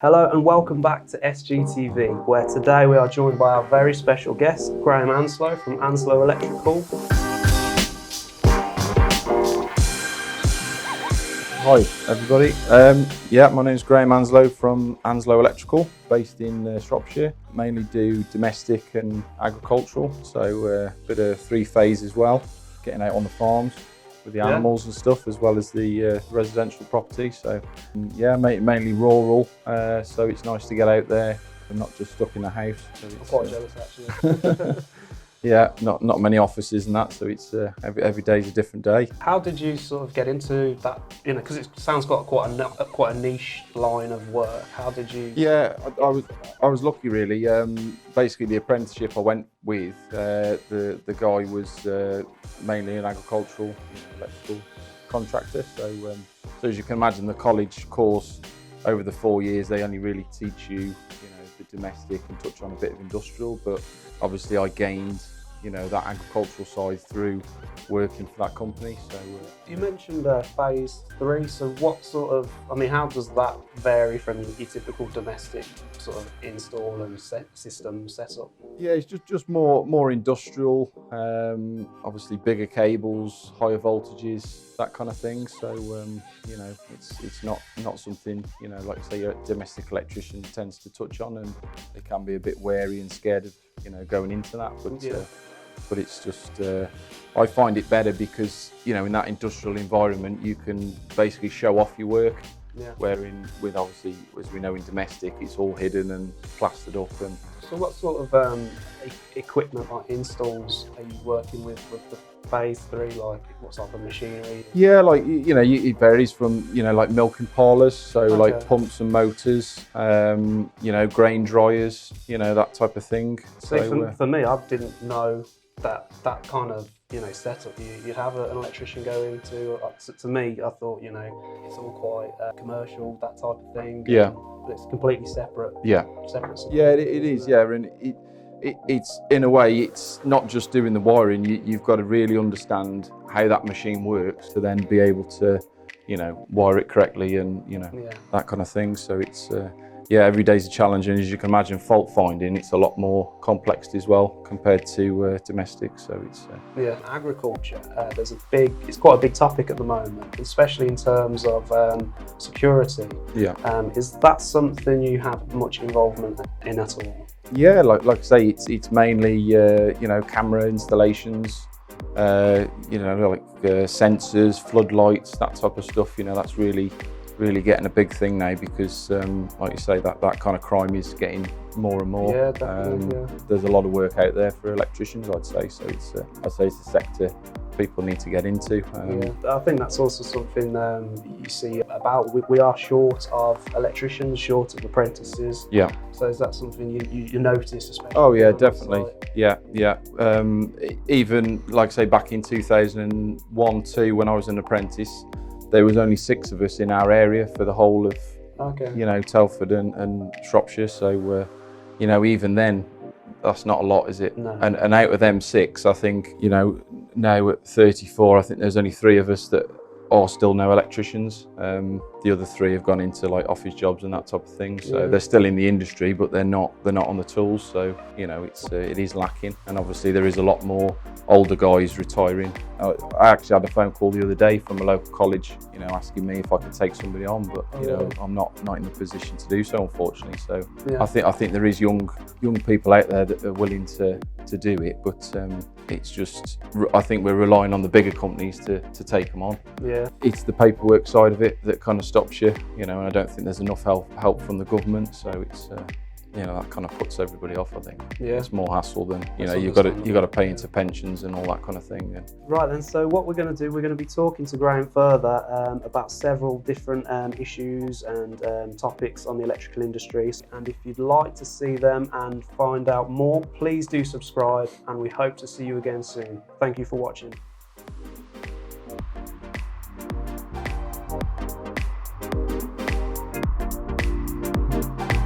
Hello and welcome back to SGTV, where today we are joined by our very special guest, Graham Anslow from Anslow Electrical. Hi everybody, my name is Graham Anslow from Anslow Electrical, based in Shropshire. Mainly do domestic and agricultural, so a bit of three-phase as well, getting out on the farms with the animals and stuff, as well as the residential property. So mainly rural, so it's nice to get out there and not just stuck in the house. So I'm quite jealous actually. Yeah, not many offices and that, so it's every day's a different day. How did you sort of get into that? You know, because it sounds got quite a niche line of work. How did you? Yeah, I was lucky really. Basically, the apprenticeship I went with, the guy was mainly an agricultural, electrical contractor. So as you can imagine, the college course over the 4 years, they only really teach you, the domestic and touch on a bit of industrial, but obviously I gained, that agricultural side through working for that company. So you mentioned phase 3. So what sort of, how does that vary from your typical domestic sort of install and system setup? Yeah, it's just more industrial. Obviously bigger cables, higher voltages, that kind of thing. So it's not something like say a domestic electrician tends to touch on, and they can be a bit wary and scared of going into that. But it's just I find it better because in that industrial environment you can basically show off your work. Yeah. With obviously, as we know, in domestic, it's all hidden and plastered up. And so, what sort of equipment, like installs, are you working with the phase 3? Like, what type of machinery? Yeah, like it varies from like milking parlours, so like pumps and motors, grain dryers, that type of thing. So for me, I didn't know that kind of setup you'd have an electrician go into. To me, I thought it's all quite commercial, that type of thing. Yeah, but it's completely separate. Yeah, separate. Yeah, it is. Yeah, and it's in a way, it's not just doing the wiring. You've got to really understand how that machine works to then be able to wire it correctly and that kind of thing. So it's every day's a challenge, and as you can imagine, fault finding, it's a lot more complex as well compared to domestic. So it's agriculture. It's quite a big topic at the moment, especially in terms of security. Yeah. Is that something you have much involvement in at all? Yeah, like I say, it's mainly camera installations, sensors, floodlights, that type of stuff. That's really getting a big thing now because, like you say, that kind of crime is getting more and more. Yeah, definitely. There's a lot of work out there for electricians, I'd say. So it's a sector people need to get into. I think that's also something you see about. We are short of electricians, short of apprentices. Yeah. So is that something you notice, especially? Oh yeah, definitely. Yeah. Even like say back in 2001-2, when I was an apprentice, there was only 6 of us in our area for the whole of Telford and Shropshire. So even then, that's not a lot, is it? No. And out of them 6, I think now at 34, I think there's only 3 of us that are still no electricians. The other 3 have gone into like office jobs and that type of thing. So they're still in the industry, but they're not on the tools. So it is lacking. And obviously there is a lot more older guys retiring. I actually had a phone call the other day from a local college, asking me if I could take somebody on, but I'm not in the position to do so, unfortunately. So I think there is young people out there that are willing to do it, but it's just, I think we're relying on the bigger companies to take them on. Yeah, it's the paperwork side of it that kind of stops you, and I don't think there's enough help from the government. So it's that kind of puts everybody off, I think. Yeah, it's more hassle than you've got to pay into pensions and all that kind of thing. Yeah. Right then, so what we're going to do, we're going to be talking to Graham further about several different issues and topics on the electrical industry. And if you'd like to see them and find out more, please do subscribe, and we hope to see you again soon. Thank you for watching.